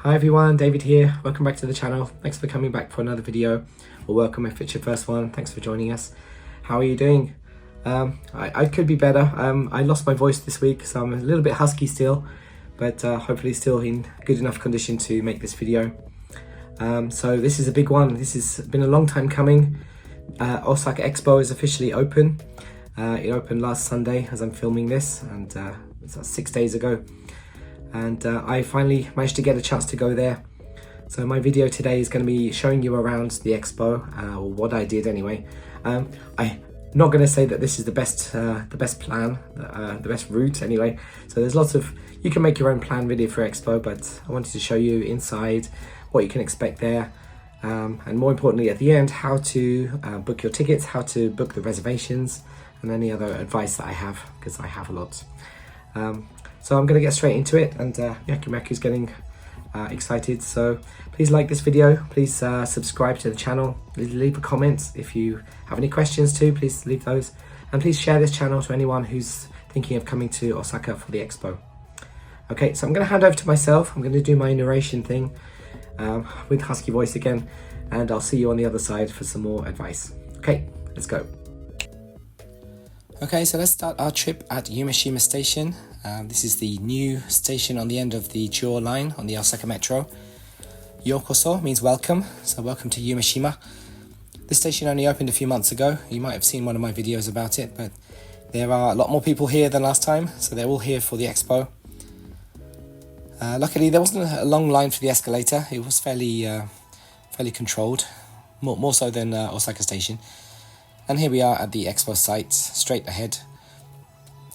Hi everyone, David here. Welcome back to the channel. Thanks for coming back for another video, or welcome if it's your first one. Thanks for joining us. How are you doing? I could be better. I lost my voice this week, so I'm a little bit husky still, but hopefully still in good enough condition to make this video. So this is a big one. This has been a long time coming. Osaka Expo is officially open. It opened last Sunday as I'm filming this, and it's 6 days ago. And I finally managed to get a chance to go there. So my video today is going to be showing you around the expo, or what I did anyway. I'm not going to say that this is the best plan, the best route anyway. So there's lots of, you can make your own plan video for expo, but I wanted to show you inside what you can expect there. And more importantly at the end, how to book your tickets, how to book the reservations, and any other advice that I have, because I have a lot. So I'm going to get straight into it, and Yakumaku's getting excited. So please like this video, please subscribe to the channel, leave a comment if you have any questions too, please leave those, and please share this channel to anyone who's thinking of coming to Osaka for the expo. Okay, so I'm going to hand over to myself. I'm going to do my narration thing with husky voice again, and I'll see you on the other side for some more advice. Okay, let's go. Okay, so let's start our trip at Yumeshima Station. This is the new station on the end of the Chuo line on the Osaka Metro. Yokoso means welcome, so welcome to Yumeshima. This station only opened a few months ago. You might have seen one of my videos about it, but there are a lot more people here than last time, so they're all here for the expo. Luckily, there wasn't a long line for the escalator. It was fairly controlled, more so than Osaka Station. And here we are at the expo site, straight ahead.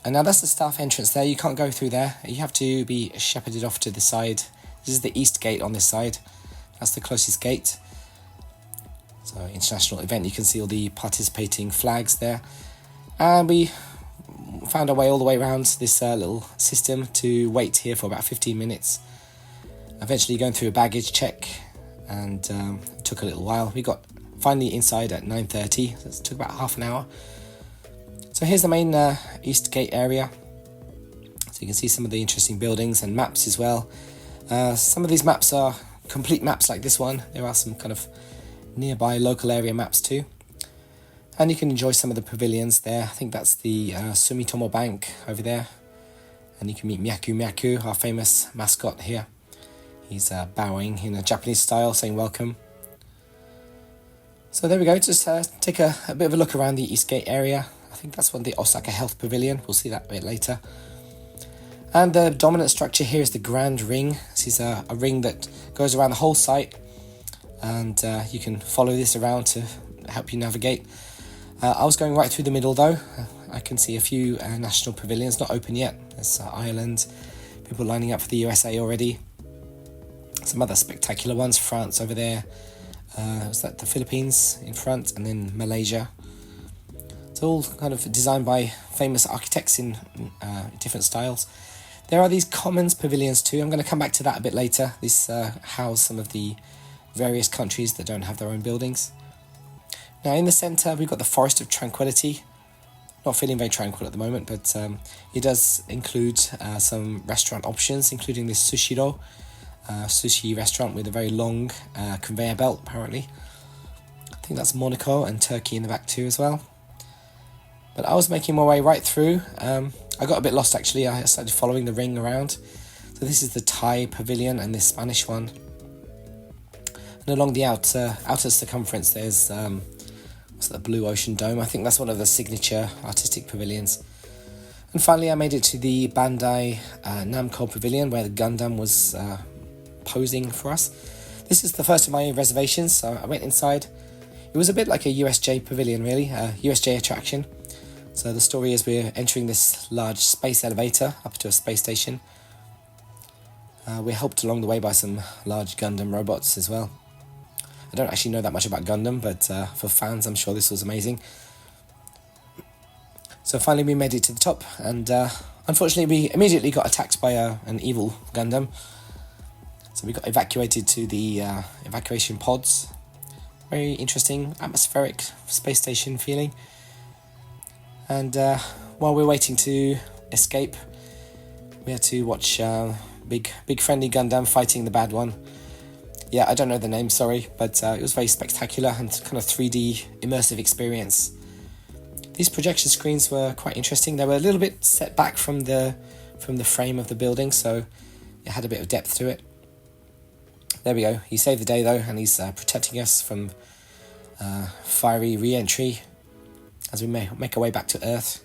And now that's the staff entrance there. You can't go through there. You have to be shepherded off to the side. This is the east gate on this side. That's the closest gate. So international event, you can see all the participating flags there. And we found our way all the way around this little system to wait here for about 15 minutes. Eventually going through a baggage check, and it took a little while. We got finally inside at 9:30, so it took about half an hour. So here's the main East Gate area. So you can see some of the interesting buildings and maps as well. Some of these maps are complete maps like this one. There are some kind of nearby local area maps too. And you can enjoy some of the pavilions there. I think that's the Sumitomo Bank over there. And you can meet Myaku, our famous mascot here. He's bowing in a Japanese style, saying welcome. So there we go, just take a bit of a look around the Eastgate area. I think that's one, the Osaka Health Pavilion. We'll see that a bit later. And the dominant structure here is the Grand Ring. This is a ring that goes around the whole site, and you can follow this around to help you navigate. I was going right through the middle though. I can see a few national pavilions not open yet. There's Ireland, people lining up for the USA already. Some other spectacular ones, France over there. Was that the Philippines in front, and then Malaysia. It's all kind of designed by famous architects in different styles. There are these commons pavilions too. I'm going to come back to that a bit later. This house some of the various countries that don't have their own buildings. Now in the centre we've got the Forest of Tranquility. Not feeling very tranquil at the moment, but it does include some restaurant options, including this Sushiro. Sushi restaurant with a very long conveyor belt, apparently. I think that's Monaco and Turkey in the back too as well. But I was making my way right through. I got a bit lost actually. I started following the ring around. So this is the Thai Pavilion and this Spanish one. And along the outer circumference there's what's that, Blue Ocean Dome. I think that's one of the signature artistic pavilions. And finally I made it to the Bandai Namco Pavilion, where the Gundam was posing for us. This is the first of my reservations, so I went inside. It was a bit like a USJ pavilion really, a USJ attraction. So the story is we're entering this large space elevator up to a space station. We're helped along the way by some large Gundam robots as well. I don't actually know that much about Gundam, but for fans I'm sure this was amazing. So finally we made it to the top, and unfortunately we immediately got attacked by an evil Gundam. So we got evacuated to the evacuation pods. Very interesting, atmospheric space station feeling. And while we're waiting to escape, we had to watch big friendly Gundam fighting the bad one. Yeah, I don't know the name, sorry, but it was very spectacular and kind of 3D immersive experience. These projection screens were quite interesting. They were a little bit set back from the frame of the building, so it had a bit of depth to it. There we go. He saved the day though, and he's protecting us from fiery re-entry as we make our way back to Earth.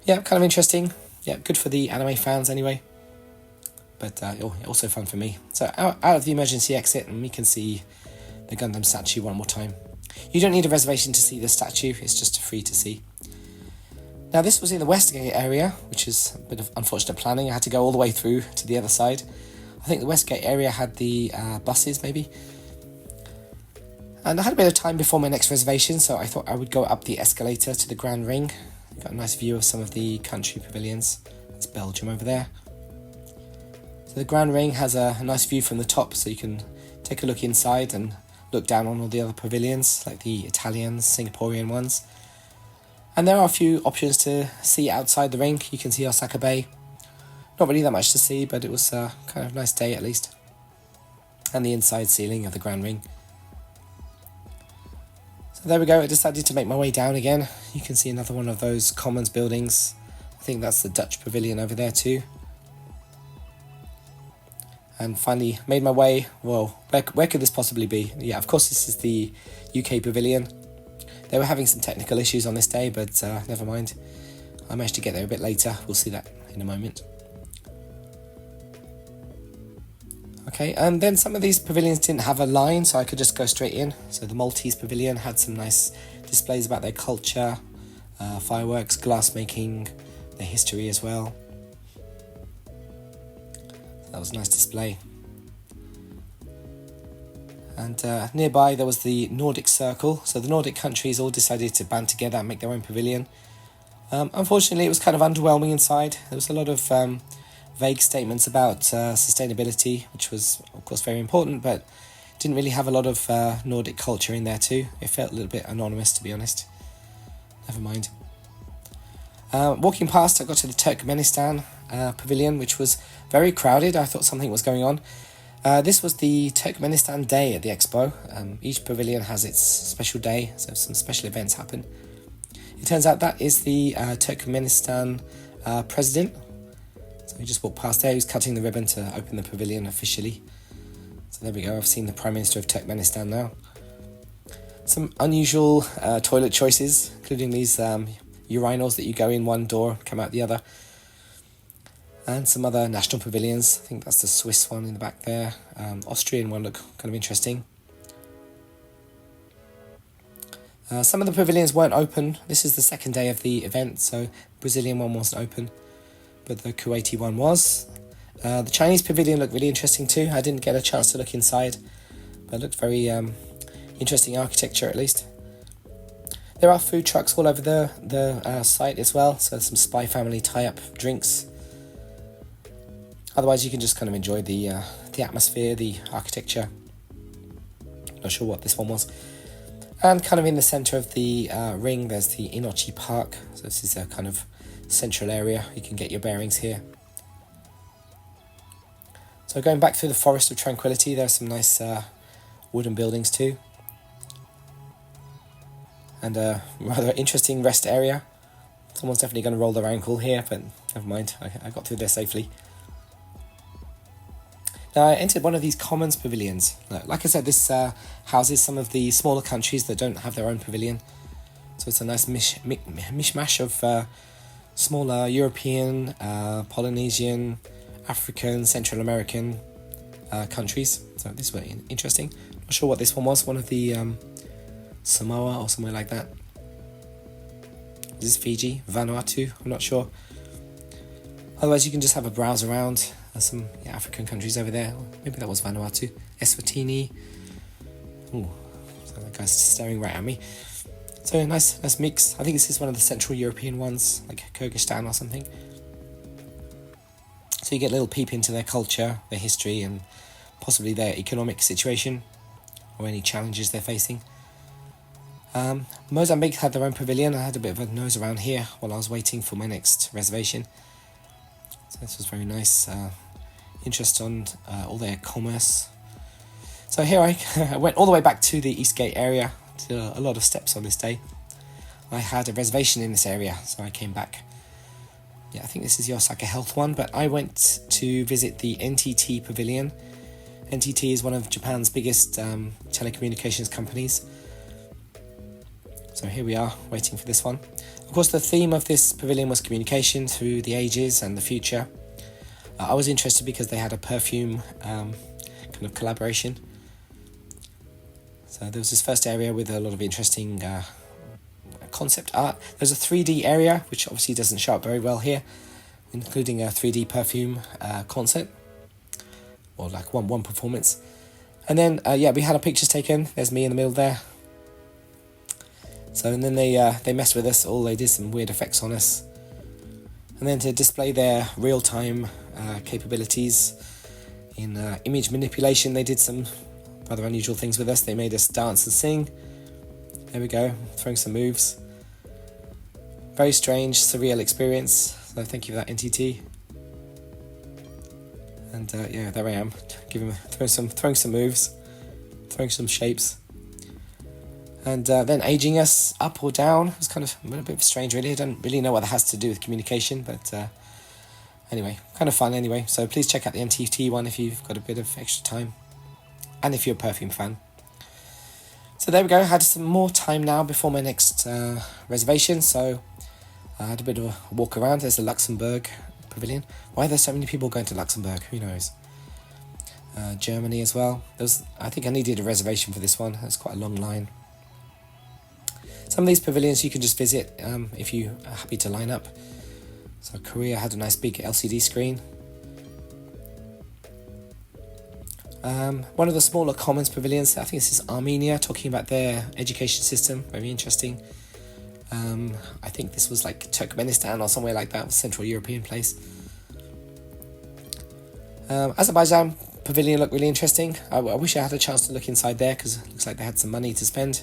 Yeah, kind of interesting. Yeah, good for the anime fans anyway. But also fun for me. So out of the emergency exit, and we can see the Gundam statue one more time. You don't need a reservation to see the statue, it's just free to see. Now this was in the Westgate area, which is a bit of unfortunate planning. I had to go all the way through to the other side. I think the Westgate area had the buses maybe. And I had a bit of time before my next reservation, so I thought I would go up the escalator to the Grand Ring. Got a nice view of some of the country pavilions. That's Belgium over there. So the Grand Ring has a nice view from the top, so you can take a look inside and look down on all the other pavilions, like the Italian, Singaporean ones. And there are a few options to see outside the ring. You can see Osaka Bay. Not really that much to see, but it was kind of a nice day at least. And the inside ceiling of the Grand Ring. So there we go, I decided to make my way down again. You can see another one of those Commons buildings. I think that's the Dutch Pavilion over there too. And finally made my way, well, where could this possibly be? Yeah, of course this is the UK Pavilion. They were having some technical issues on this day, but never mind. I managed to get there a bit later, we'll see that in a moment. Okay, and then some of these pavilions didn't have a line, so I could just go straight in. So the Maltese Pavilion had some nice displays about their culture, fireworks, glass making, their history as well. That was a nice display. And nearby there was the Nordic Circle. So the Nordic countries all decided to band together and make their own pavilion. Unfortunately, it was kind of underwhelming inside. There was a lot of vague statements about sustainability, which was of course very important, but didn't really have a lot of Nordic culture in there too. It felt a little bit anonymous, to be honest. Never mind. Walking past, I got to the Turkmenistan Pavilion, which was very crowded. I thought something was going on. This was the Turkmenistan Day at the Expo. Each pavilion has its special day, so some special events happen. It turns out that is the Turkmenistan president. So we just walked past there. He was cutting the ribbon to open the pavilion officially. So there we go. I've seen the Prime Minister of Turkmenistan now. Some unusual toilet choices, including these urinals that you go in one door, come out the other. And some other national pavilions. I think that's the Swiss one in the back there. Austrian one look kind of interesting. Some of the pavilions weren't open. This is the second day of the event, so the Brazilian one wasn't open, but the Kuwaiti one was. The Chinese pavilion looked really interesting too. I didn't get a chance to look inside, but it looked very interesting architecture at least. There are food trucks all over the site as well, so some Spy Family tie-up drinks. Otherwise, you can just kind of enjoy the atmosphere, the architecture. Not sure what this one was. And kind of in the centre of the ring, there's the Inochi Park. So this is a kind of central area. You can get your bearings here. So going back through the Forest of Tranquility, there are some nice wooden buildings too. And a rather interesting rest area. Someone's definitely going to roll their ankle here, but never mind. I got through there safely. Now I entered one of these Commons pavilions. Like I said, this houses some of the smaller countries that don't have their own pavilion. So it's a nice mishmash of smaller European, Polynesian, African, Central American countries. So this was interesting. Not sure what this one was. One of the Samoa or somewhere like that. Is this Fiji? Vanuatu? I'm not sure. Otherwise you can just have a browse around. There's some African countries over there. Maybe that was Vanuatu. Eswatini. Ooh, so that guy's staring right at me. So a nice mix. I think this is one of the Central European ones, like Kyrgyzstan or something. So you get a little peep into their culture, their history, and possibly their economic situation, or any challenges they're facing. Mozambique had their own pavilion. I had a bit of a nose around here while I was waiting for my next reservation. So this was very nice. interest on all their commerce. So here I went all the way back to the Eastgate area. Did a lot of steps on this day. I had a reservation in this area, so I came back. Yeah, I think this is the Osaka Health one, but I went to visit the NTT Pavilion. NTT is one of Japan's biggest telecommunications companies. So here we are, waiting for this one. Of course, the theme of this pavilion was communication through the ages and the future. I was interested because they had a perfume kind of collaboration. So there was this first area with a lot of interesting concept art. There's a 3D area, which obviously doesn't show up very well here, including a 3D perfume concert, or like one performance. And then, we had our pictures taken. There's me in the middle there. So, and then they messed with us all. They did some weird effects on us. And then to display their real-time capabilities in image manipulation, they did some rather unusual things with us. They made us dance and sing. There we go, throwing some moves. Very strange, surreal experience. So thank you for that, NTT. And there I am, throwing some moves, throwing some shapes. And then aging us up or down. It was kind of a bit strange, really. I don't really know what that has to do with communication, but anyway, kind of fun anyway. So please check out the NTT one if you've got a bit of extra time, and if you're a perfume fan. So there we go. I had some more time now before my next reservation, so I had a bit of a walk around. There's the Luxembourg Pavilion. Why are there so many people going to Luxembourg? Who knows? Germany as well. I think I needed a reservation for this one. There's quite a long line. Some of these pavilions you can just visit if you are happy to line up. So Korea had a nice big LCD screen. One of the smaller commons pavilions, I think this is Armenia, talking about their education system. Very interesting. I think this was like Turkmenistan or somewhere like that, Central European place. Azerbaijan Pavilion looked really interesting. I wish I had a chance to look inside there, because it looks like they had some money to spend.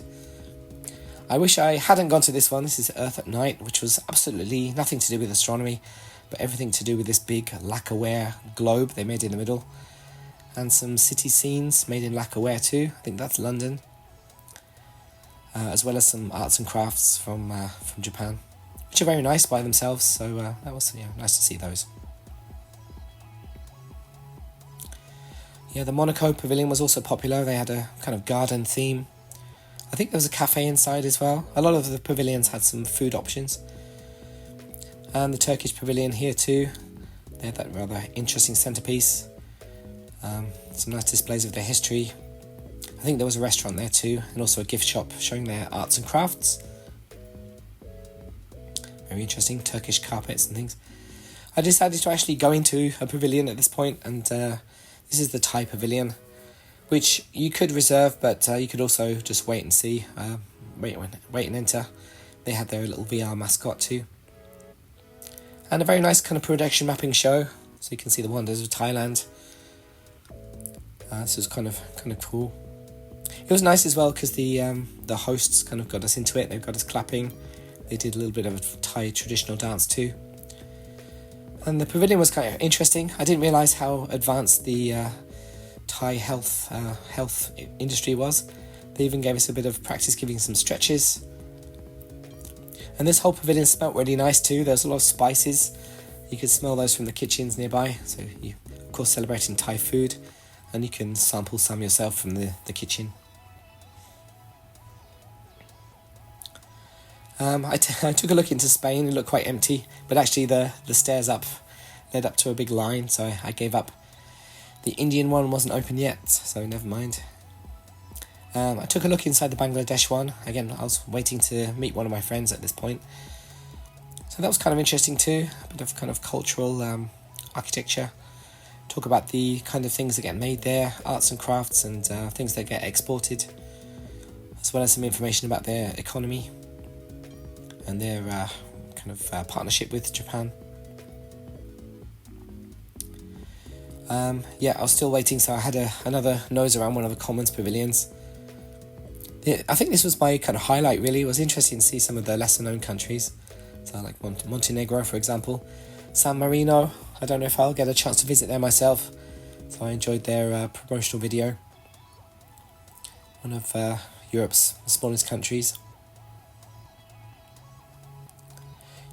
I wish I hadn't gone to this one. This is Earth at Night, which was absolutely nothing to do with astronomy, but everything to do with this big lacquerware globe they made in the middle. And some city scenes made in lacquerware too. I think that's London. As well as some arts and crafts from Japan, which are very nice by themselves. So that was nice to see those. Yeah, the Monaco Pavilion was also popular. They had a kind of garden theme. I think there was a cafe inside as well. A lot of the pavilions had some food options. And the Turkish Pavilion here too. They had that rather interesting centerpiece. Some nice displays of their history. I think there was a restaurant there too, and also a gift shop showing their arts and crafts. Very interesting, Turkish carpets and things. I decided to actually go into a pavilion at this point, and this is the Thai Pavilion, which you could reserve, but you could also just wait and see, wait and enter. They had their little VR mascot too. And a very nice kind of production mapping show, so you can see the wonders of Thailand. This was kind of cool. It was nice as well because the hosts kind of got us into it. They got us clapping. They did a little bit of a Thai traditional dance too. And the pavilion was kind of interesting. I didn't realise how advanced the Thai health industry was. They even gave us a bit of practice giving some stretches. And this whole pavilion smelled really nice too. There was a lot of spices. You could smell those from the kitchens nearby. So you, of course, celebrating Thai food. And you can sample some yourself from the kitchen. I took a look into Spain. It looked quite empty, but actually the stairs up led up to a big line, so I gave up. The Indian one wasn't open yet, so never mind. I took a look inside the Bangladesh one. Again, I was waiting to meet one of my friends at this point. So that was kind of interesting too, a bit of kind of cultural architecture. Talk about the kind of things that get made there, arts and crafts, and things that get exported, as well as some information about their economy and their kind of partnership with Japan. I was still waiting, so I had another nose around one of the Commons pavilions. I think this was my kind of highlight, really. It was interesting to see some of the lesser known countries, so like Montenegro, for example. San Marino, I don't know if I'll get a chance to visit there myself. So I enjoyed their promotional video. One of Europe's smallest countries.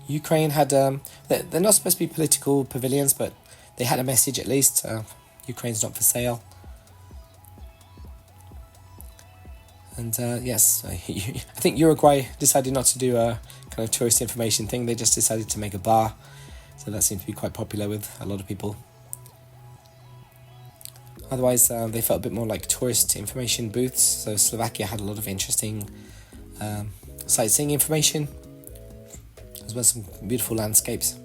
Ukraine had, they're not supposed to be political pavilions, but they had a message at least. Ukraine's not for sale. And yes, I think Uruguay decided not to do a kind of tourist information thing. They just decided to make a bar. So that seemed to be quite popular with a lot of people. Otherwise, they felt a bit more like tourist information booths. So Slovakia had a lot of interesting sightseeing information, as well as some beautiful landscapes.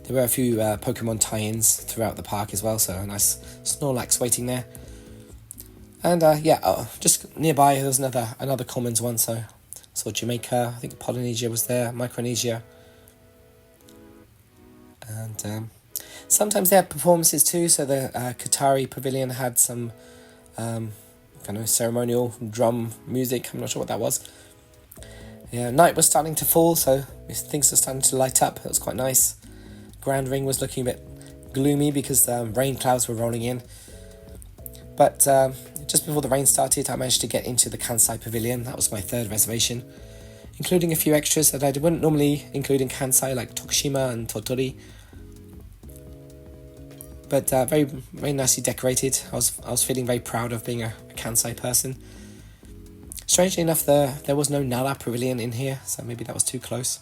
There were a few Pokemon tie-ins throughout the park as well, so a nice Snorlax waiting there. And just nearby there's another Commons one, so saw Jamaica, I think Polynesia was there, Micronesia. And sometimes they had performances too, so the Qatari Pavilion had some kind of ceremonial drum music, I'm not sure what that was. Yeah, night was starting to fall, so things were starting to light up, that was quite nice. Grand Ring was looking a bit gloomy because rain clouds were rolling in. But just before the rain started, I managed to get into the Kansai Pavilion. That was my third reservation, including a few extras that I wouldn't normally include in Kansai, like Tokushima and Tottori. But very, very nicely decorated. I was feeling very proud of being a Kansai person. Strangely enough, there was no Nara Pavilion in here, so maybe that was too close.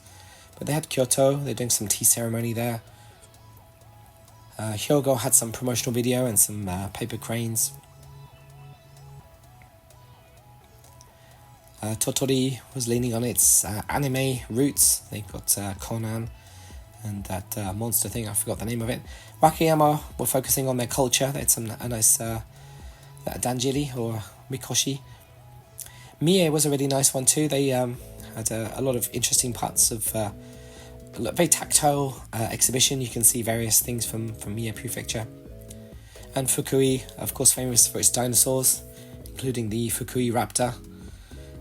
But they had Kyoto. They're doing some tea ceremony there. Hyogo had some promotional video and some paper cranes. Tottori was leaning on its anime roots. They've got Conan and that monster thing, I forgot the name of it. Wakayama were focusing on their culture. They had a nice danjiri or mikoshi. Mie was a really nice one too. They had a lot of interesting parts of a very tactile exhibition. You can see various things from Mie Prefecture. And Fukui, of course, famous for its dinosaurs, including the Fukui Raptor,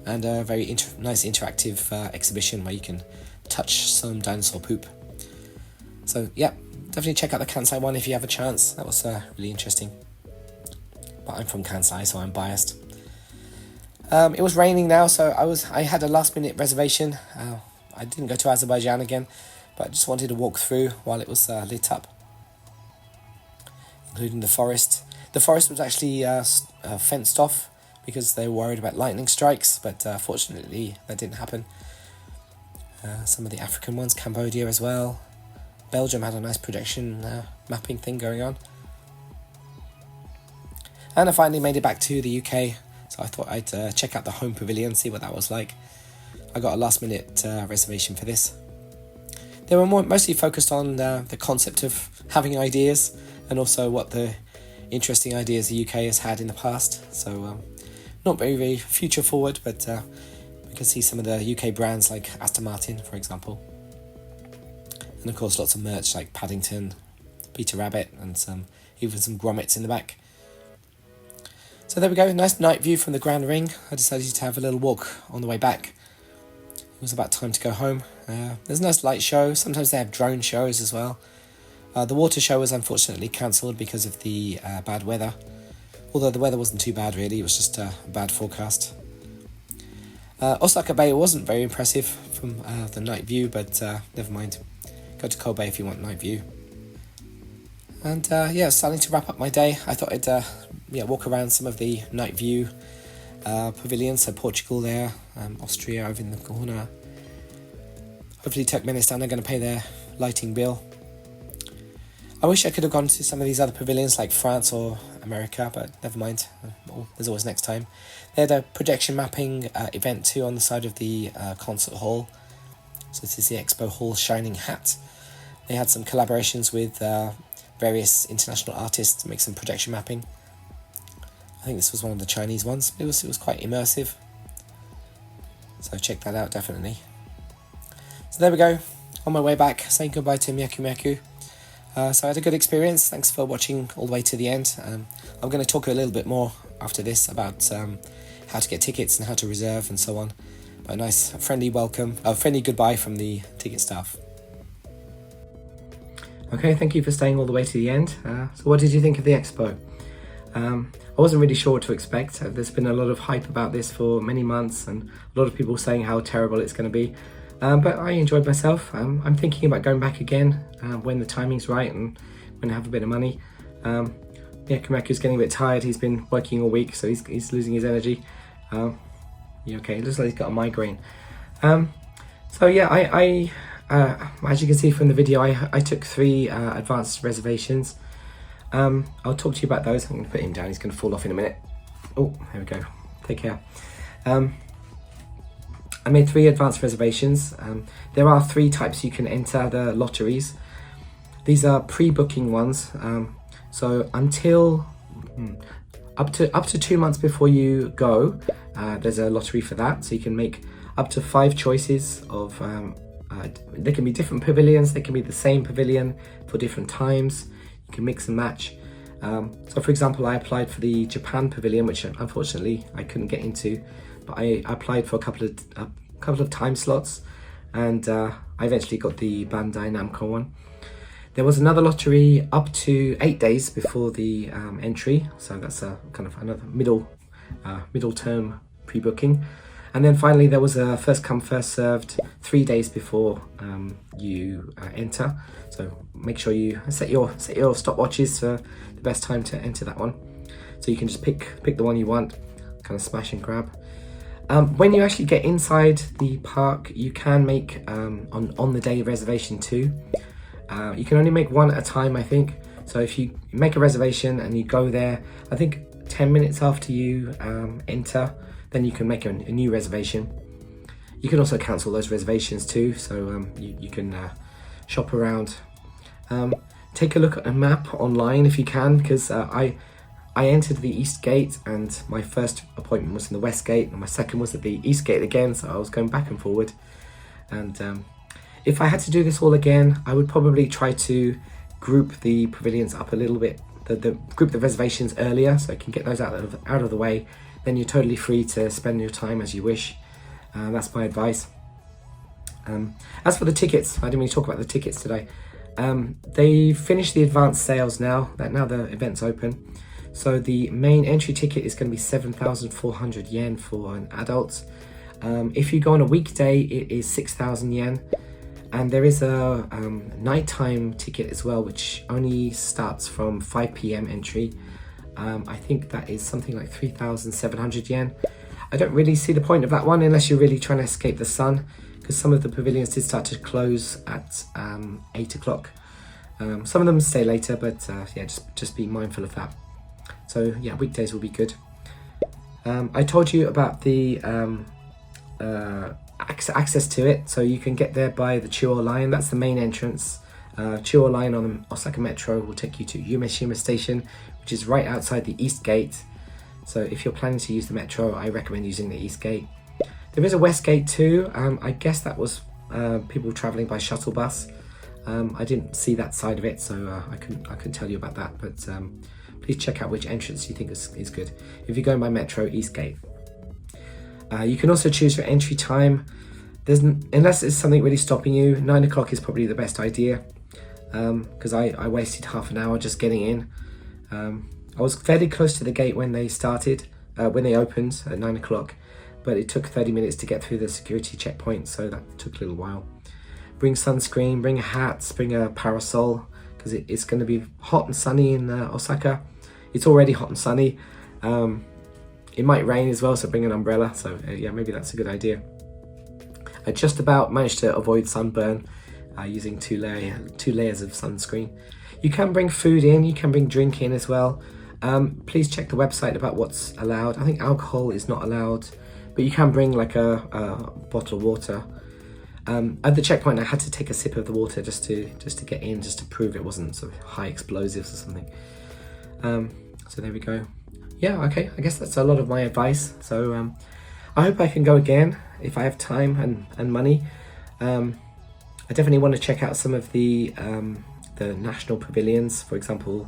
and a very nice interactive exhibition where you can touch some dinosaur poop. So yeah, definitely check out the Kansai one if you have a chance. That was really interesting. But I'm from Kansai, so I'm biased. It was raining now, so I had a last minute reservation. I didn't go to Azerbaijan again, but I just wanted to walk through while it was lit up, including the forest. The forest was actually fenced off because they were worried about lightning strikes, but fortunately that didn't happen. Some of the African ones, Cambodia as well. Belgium had a nice projection mapping thing going on. And I finally made it back to the UK, so I thought I'd check out the home pavilion, see what that was like. I got a last minute reservation for this. They were mostly focused on the concept of having ideas, and also what the interesting ideas the UK has had in the past. So not very, very future forward, but we can see some of the UK brands like Aston Martin, for example. And of course lots of merch like Paddington, Peter Rabbit, and even some grommets in the back. So there we go, nice night view from the Grand Ring. I decided to have a little walk on the way back. It was about time to go home. There's a nice light show. Sometimes they have drone shows as well. The water show was unfortunately cancelled because of the bad weather. Although the weather wasn't too bad really, it was just a bad forecast. Osaka Bay wasn't very impressive from the night view, but never mind. Go to Kobe if you want night view. And starting to wrap up my day. I thought I'd walk around some of the night view pavilions. So Portugal there, Austria over in the corner. Hopefully Turkmenistan are going to pay their lighting bill. I wish I could have gone to some of these other pavilions like France or America, but never mind. There's always next time. They had a projection mapping event too on the side of the concert hall. So this is the Expo Hall Shining Hat. They had some collaborations with various international artists to make some projection mapping. I think this was one of the Chinese ones. It was quite immersive. So check that out, definitely. So there we go. On my way back, saying goodbye to Myaku Myaku. So I had a good experience. Thanks for watching all the way to the end. I'm going to talk a little bit more after this about how to get tickets and how to reserve and so on. But a nice friendly welcome, friendly goodbye from the ticket staff. Okay, thank you for staying all the way to the end. So what did you think of the expo? I wasn't really sure what to expect. There's been a lot of hype about this for many months and a lot of people saying how terrible it's going to be. But I enjoyed myself. I'm thinking about going back again when the timing's right and when I have a bit of money. Yeah, Kameku's getting a bit tired. He's been working all week, so he's losing his energy. Yeah, okay, it looks like he's got a migraine. So yeah, as you can see from the video, I took 3 advanced reservations. I'll talk to you about those. I'm going to put him down. He's going to fall off in a minute. Oh, there we go. Take care. I made 3 advanced reservations. There are 3 types you can enter the lotteries. These are pre-booking ones. So until up to 2 months before you go, there's a lottery for that. So you can make up to 5 choices of. They can be different pavilions. They can be the same pavilion for different times. You can mix and match. So for example, I applied for the Japan Pavilion, which unfortunately I couldn't get into, but I applied for a couple of time slots, and I eventually got the Bandai Namco one. There was another lottery up to 8 days before the entry, so that's a kind of another middle term pre-booking. And then finally there was a first come first served 3 days before you enter. So make sure you set your stopwatches for the best time to enter that one. So you can just pick the one you want, kind of smash and grab. When you actually get inside the park, you can make on the day reservation too. You can only make one at a time, I think. So if you make a reservation and you go there, I think 10 minutes after you enter, then you can make a new reservation. You can also cancel those reservations too, so you can shop around. Take a look at a map online if you can, because I entered the East Gate and my first appointment was in the West Gate and my second was at the East Gate again, so I was going back and forward. And if I had to do this all again, I would probably try to group the pavilions up a little bit, group the reservations earlier so I can get those out of the way. Then you're totally free to spend your time as you wish. That's my advice. As for the tickets, I didn't really talk about the tickets today. They finished the advanced sales now the event's open. So the main entry ticket is going to be 7,400 yen for an adult. If you go on a weekday, it is 6,000 yen. And there is a nighttime ticket as well, which only starts from 5 p.m. entry. I think that is something like 3,700 yen. I don't really see the point of that one unless you're really trying to escape the sun, because some of the pavilions did start to close at 8 o'clock. Some of them stay later, but yeah, just be mindful of that. So yeah, weekdays will be good. I told you about the access to it, so you can get there by the Chuo line. That's the main entrance. Chuo line on the Osaka Metro will take you to Yumeshima Station, which is right outside the East Gate. So if you're planning to use the Metro, I recommend using the East Gate. There is a West Gate too. I guess that was people travelling by shuttle bus. I didn't see that side of it, so I couldn't tell you about that. But please check out which entrance you think is good. If you're going by Metro, East Gate. You can also choose your entry time. Unless there's something really stopping you, 9 o'clock is probably the best idea. Because I wasted half an hour just getting in. I was fairly close to the gate when they opened at 9 o'clock, but it took 30 minutes to get through the security checkpoint, so that took a little while. Bring sunscreen, bring a hat, bring a parasol, because it's going to be hot and sunny in Osaka. It's already hot and sunny. It might rain as well, so bring an umbrella. So yeah, maybe that's a good idea. I just about managed to avoid sunburn using two layers of sunscreen. You can bring food in, you can bring drink in as well. Please check the website about what's allowed. I think alcohol is not allowed, but you can bring like a bottle of water. At the checkpoint, I had to take a sip of the water just to get in, just to prove it wasn't sort of high explosives or something. So there we go. Yeah, okay, I guess that's a lot of my advice. So I hope I can go again if I have time and money. I definitely want to check out some of the national pavilions. For example,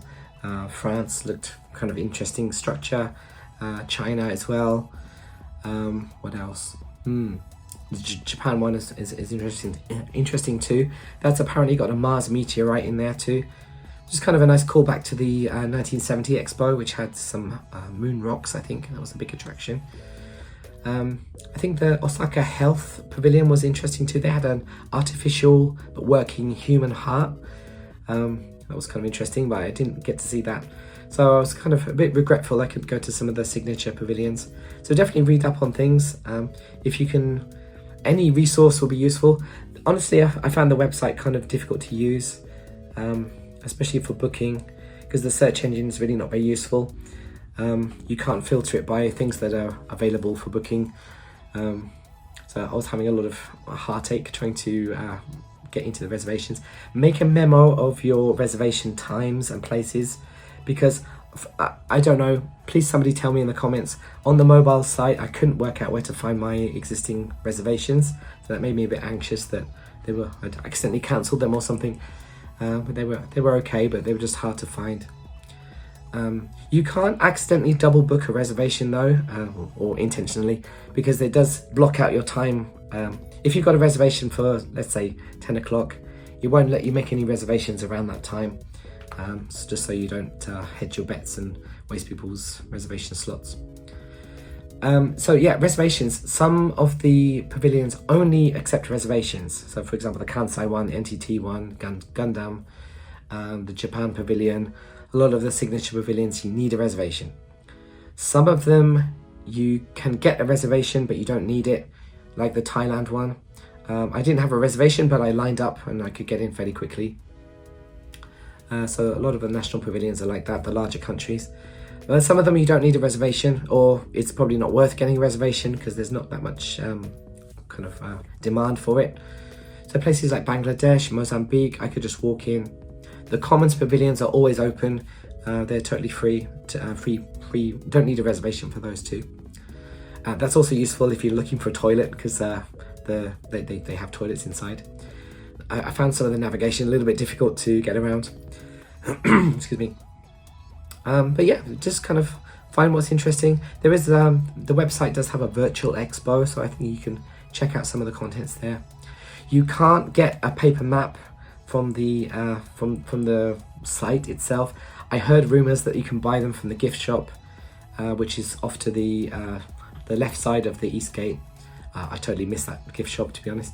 France looked kind of interesting structure. China as well. What else? The Japan one is interesting too. That's apparently got a Mars meteorite in there too. Just kind of a nice callback to the 1970 Expo, which had some moon rocks. I think that was a big attraction. I think the Osaka Health Pavilion was interesting too. They had an artificial but working human heart. That was kind of interesting, but I didn't get to see that. So I was kind of a bit regretful I could go to some of the signature pavilions. So definitely read up on things. If you can, any resource will be useful. Honestly, I found the website kind of difficult to use, especially for booking, because the search engine is really not very useful. You can't filter it by things that are available for booking. So I was having a lot of heartache trying to get into the reservations. Make a memo of your reservation times and places, because I don't know, please somebody tell me in the comments. On the mobile site I couldn't work out where to find my existing reservations, so that made me a bit anxious that I'd accidentally cancelled them or something. But they were okay, but they were just hard to find. You can't accidentally double book a reservation though, or intentionally, because it does block out your time. If you've got a reservation for, let's say, 10 o'clock, it won't let you make any reservations around that time. So just so you don't hedge your bets and waste people's reservation slots. So yeah, reservations. Some of the pavilions only accept reservations. So for example, the Kansai one, the NTT one, Gundam, the Japan Pavilion. A lot of the signature pavilions, you need a reservation. Some of them you can get a reservation, but you don't need it, like the Thailand one. I didn't have a reservation, but I lined up and I could get in fairly quickly. So a lot of the national pavilions are like that, the larger countries. Some of them you don't need a reservation, or it's probably not worth getting a reservation because there's not that much demand for it. So places like Bangladesh, Mozambique, I could just walk in. The Commons pavilions are always open. They're totally free. Free. Don't need a reservation for those too. That's also useful if you're looking for a toilet, because they have toilets inside. I found some of the navigation a little bit difficult to get around. Excuse me. But yeah, just kind of find what's interesting. There is the website does have a virtual expo, so I think you can check out some of the contents there. You can't get a paper map from the site itself. I heard rumors that you can buy them from the gift shop, which is off to the left side of the East Gate. I totally missed that gift shop, to be honest.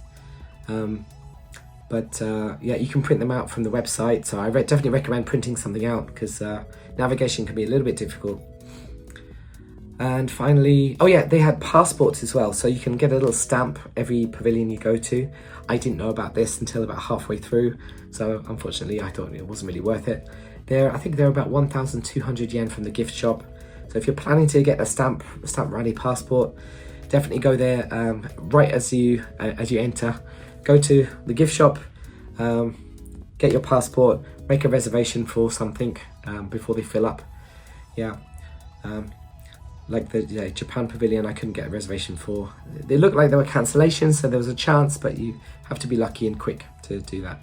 Yeah, you can print them out from the website, so I definitely recommend printing something out, because navigation can be a little bit difficult. And finally, oh yeah, they had passports as well, so you can get a little stamp every pavilion you go to. I didn't know about this until about halfway through, so unfortunately I thought it wasn't really worth it. I think they're about 1,200 yen from the gift shop. So if you're planning to get a stamp rally passport, definitely go there right as you enter. Go to the gift shop, get your passport, make a reservation for something before they fill up. Yeah. Like the Japan Pavilion, I couldn't get a reservation for. They looked like there were cancellations, so there was a chance, but you have to be lucky and quick to do that.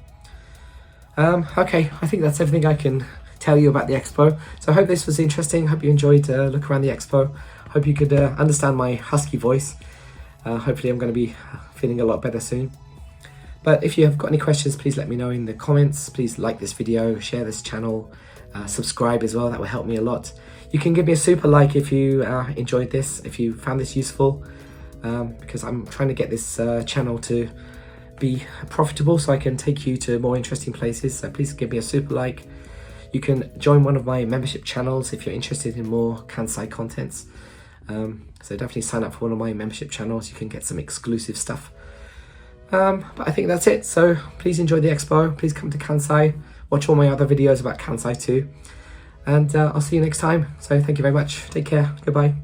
Okay, I think that's everything I can tell you about the expo. So I hope this was interesting. Hope you enjoyed look around the expo. Hope you could understand my husky voice. Hopefully I'm going to be feeling a lot better soon. But if you have got any questions, please let me know in the comments. Please like this video, share this channel, subscribe as well. That will help me a lot. You can give me a super like if you enjoyed this, if you found this useful, because I'm trying to get this channel to be profitable so I can take you to more interesting places. So please give me a super like. You can join one of my membership channels if you're interested in more Kansai contents. So definitely sign up for one of my membership channels. You can get some exclusive stuff. But I think that's it. So please enjoy the expo. Please come to Kansai. Watch all my other videos about Kansai too. And I'll see you next time. So thank you very much. Take care. Goodbye.